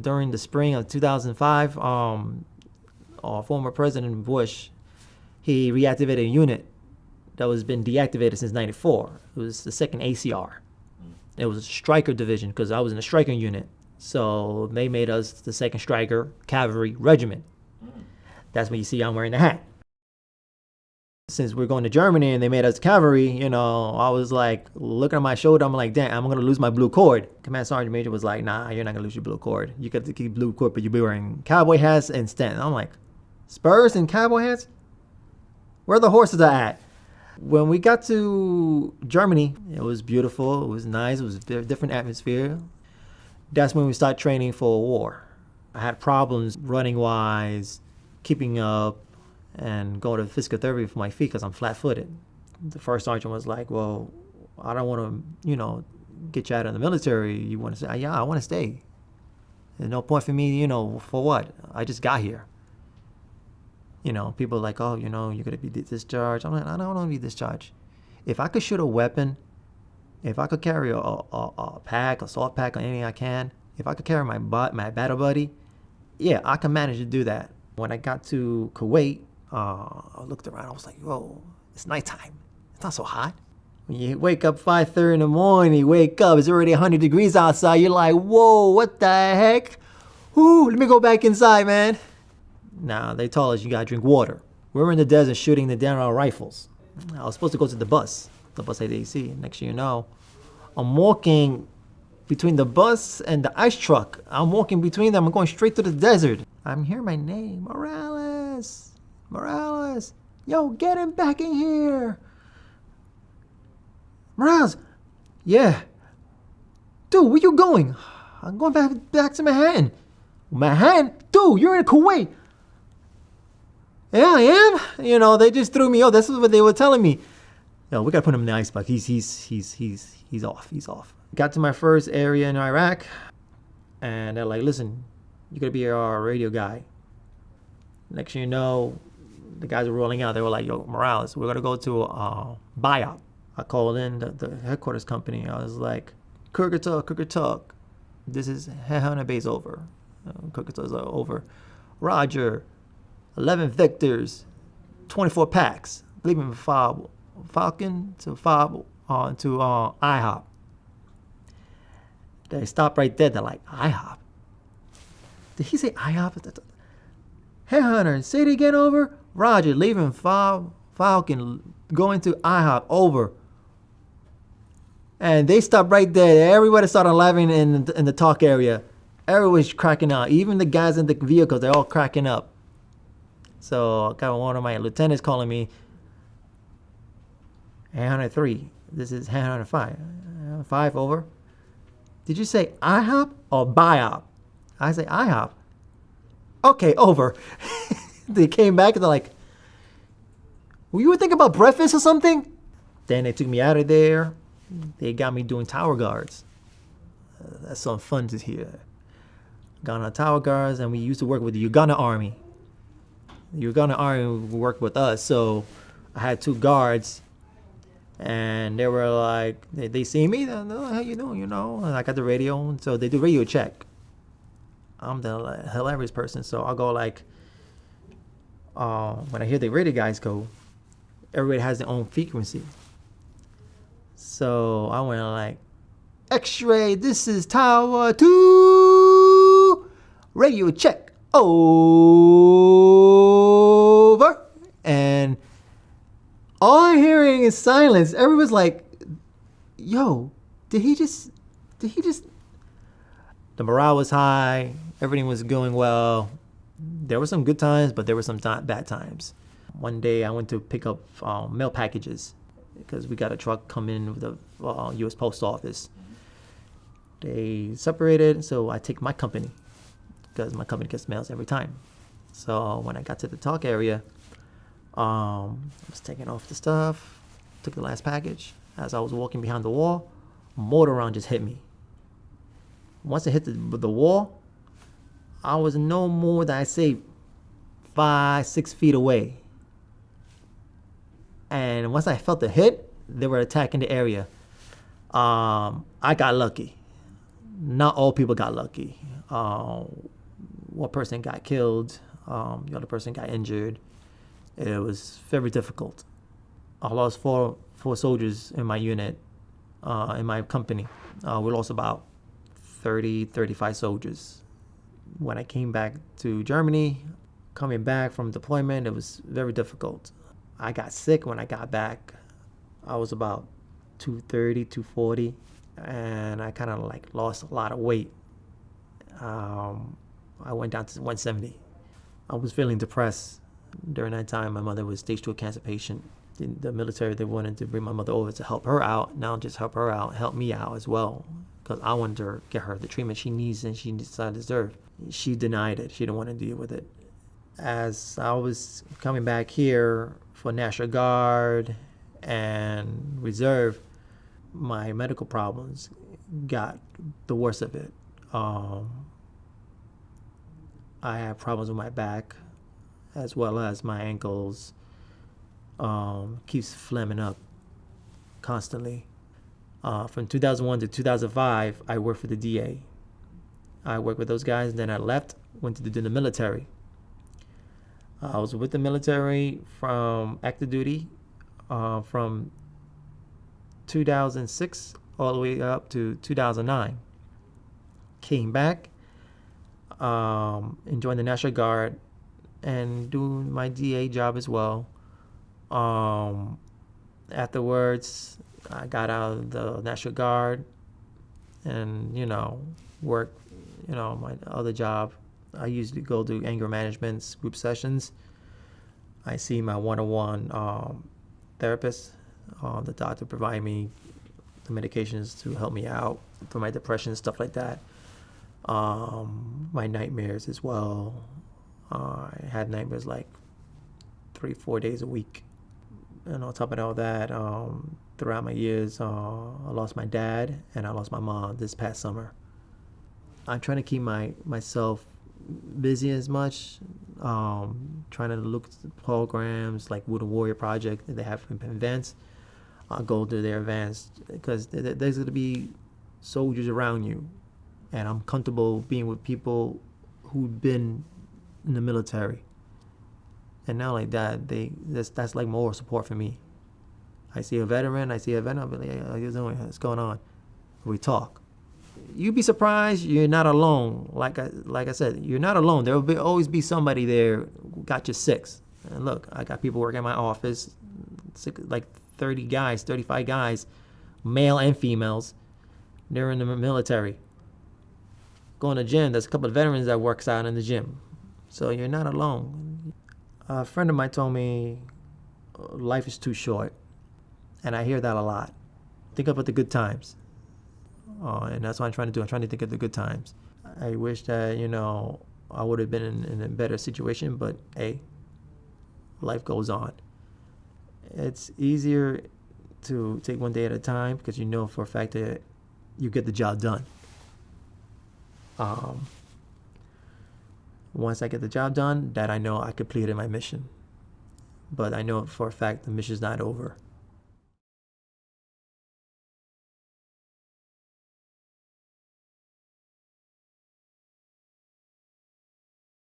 during the spring of 2005, our former President Bush, he reactivated a unit that was been deactivated since '94. It was the 2nd ACR. It was a Stryker division because I was in the Stryker unit. So they made us the 2nd Stryker Cavalry Regiment. That's when you see I'm wearing the hat. Since we're going to Germany and they made us cavalry, you know, I was like looking at my shoulder. I'm like, damn, I'm going to lose my blue cord. Command Sergeant Major was like, nah, you're not going to lose your blue cord. You got to keep blue cord, but you'll be wearing cowboy hats instead. I'm like, spurs and cowboy hats? Where the horses are at? When we got to Germany, it was beautiful. It was nice. It was a different atmosphere. That's when we started training for war. I had problems running-wise, keeping up, and going to physical therapy for my feet because I'm flat-footed. The first sergeant was like, well, I don't want to, get you out of the military. You want to say, yeah, I want to stay. There's no point for me, for what? I just got here. People are like, oh, you're going to be discharged. I'm like, I don't want to be discharged. If I could shoot a weapon, if I could carry a pack, assault pack, or anything I can, if I could carry my battle buddy, yeah, I can manage to do that. When I got to Kuwait, I looked around. I was like, whoa, it's nighttime. It's not so hot. When you wake up 5:30 in the morning, you wake up, it's already 100 degrees outside. You're like, whoa, what the heck? Ooh, let me go back inside, man. Now, they told us you got to drink water. We were in the desert shooting the down our rifles. I was supposed to go to the bus had AC. Next thing you know, I'm walking between the bus and the ice truck. I'm walking between them. I'm going straight to the desert. I'm hearing my name, Morales. Morales. Yo, get him back in here. Morales. Yeah. Dude, where you going? I'm going back to Manhattan. Manhattan? Dude, you're in Kuwait. Yeah, I am. They just threw me off. That's what they were telling me. Yo, we gotta put him in the ice box. He's off. He's off. Got to my first area in Iraq, and they're like, listen, you're gonna be our radio guy. Next thing you know, the guys are rolling out. They were like, yo, Morales, we're gonna go to BIOP. I called in the headquarters company. I was like, Kurgatuk. This is Headhunter Base over. Kurgatuk's over. Roger. 11 Victors, 24 packs, leaving Falcon to IHOP. They stop right there. They're like, IHOP? Did he say IHOP? Headhunter, say it again, over. Roger, leaving Falcon, going to IHOP, over. And they stopped right there. Everybody started laughing in the talk area. Everyone's cracking up. Even the guys in the vehicles, they're all cracking up. So I got one of my lieutenants calling me, Headhunter 3. This is Headhunter 5. 5, over. Did you say IHOP or BIOP? I say IHOP. Okay, over. They came back and they're like, were you thinking about breakfast or something? Then they took me out of there. They got me doing tower guards. That's some fun to hear. Got on tower guards, and we used to work with the Uganda Army. The Uganda Army worked with us, so I had 2 guards, and they were like, they see me, they're like, how you doing, and I got the radio, so they do radio check. I'm the hilarious person, so I'll go like, when I hear the radio guys go, everybody has their own frequency. So I went like, X-ray, this is Tower 2, radio check, over. And all I'm hearing is silence. Everyone's like, yo, did he just? The morale was high. Everything was going well. There were some good times, but there were some bad times. One day I went to pick up mail packages because we got a truck come in with the U.S. Post Office. They separated, so I take my company because my company gets mails every time. So when I got to the talk area, I was taking off the stuff, took the last package. As I was walking behind the wall, a mortar round just hit me. Once it hit the wall, I was no more than, I say, 5-6 feet away. And once I felt the hit, they were attacking the area. I got lucky. Not all people got lucky. One person got killed, the other person got injured. It was very difficult. I lost four soldiers in my unit, in my company. We lost about 35 soldiers. When I came back to Germany, coming back from deployment, it was very difficult. I got sick when I got back. I was about 230, 240, and I kind of like lost a lot of weight. I went down to 170. I was feeling depressed during that time. My mother was stage 2 cancer patient. In the military, they wanted to bring my mother over to help her out. Not just help her out, help me out as well, because I wanted to get her the treatment she needs and she deserves. She denied it. She didn't want to deal with it. As I was coming back here for National Guard and Reserve, my medical problems got the worst of it. I had problems with my back as well as my ankles. Keeps flaring up constantly. From 2001 to 2005, I worked for the DA. I worked with those guys, and then I left, went to do the military. I was with the military from active duty from 2006 all the way up to 2009. Came back, and joined the National Guard and doing my DA job as well. Afterwards, I got out of the National Guard and, worked, my other job. I usually go do anger management group sessions. I see my one-on-one therapist. The doctor provide me the medications to help me out for my depression and stuff like that. My nightmares as well. I had nightmares like 3-4 days a week. And on top of all that, throughout my years, I lost my dad and I lost my mom this past summer. I'm trying to keep myself busy as much, trying to look at the programs like Wounded Warrior Project that they have in events. I'll go to their events because there's going to be soldiers around you. And I'm comfortable being with people who've been in the military. And now like that, that's like more support for me. I see a veteran, I'll be like, hey, how you doing? What's going on? We talk. You'd be surprised you're not alone. Like I said, you're not alone. There will always be somebody there who got your six. And look, I got people working in my office, like 30 guys, 35 guys, male and females. They're in the military. Going to the gym, there's a couple of veterans that works out in the gym. So you're not alone. A friend of mine told me life is too short. And I hear that a lot. Think about the good times. And that's what I'm trying to do. I'm trying to think of the good times. I wish that, I would have been in a better situation, but hey, life goes on. It's easier to take one day at a time because you know for a fact that you get the job done. Once I get the job done, that I know I completed my mission. But I know for a fact the mission's not over.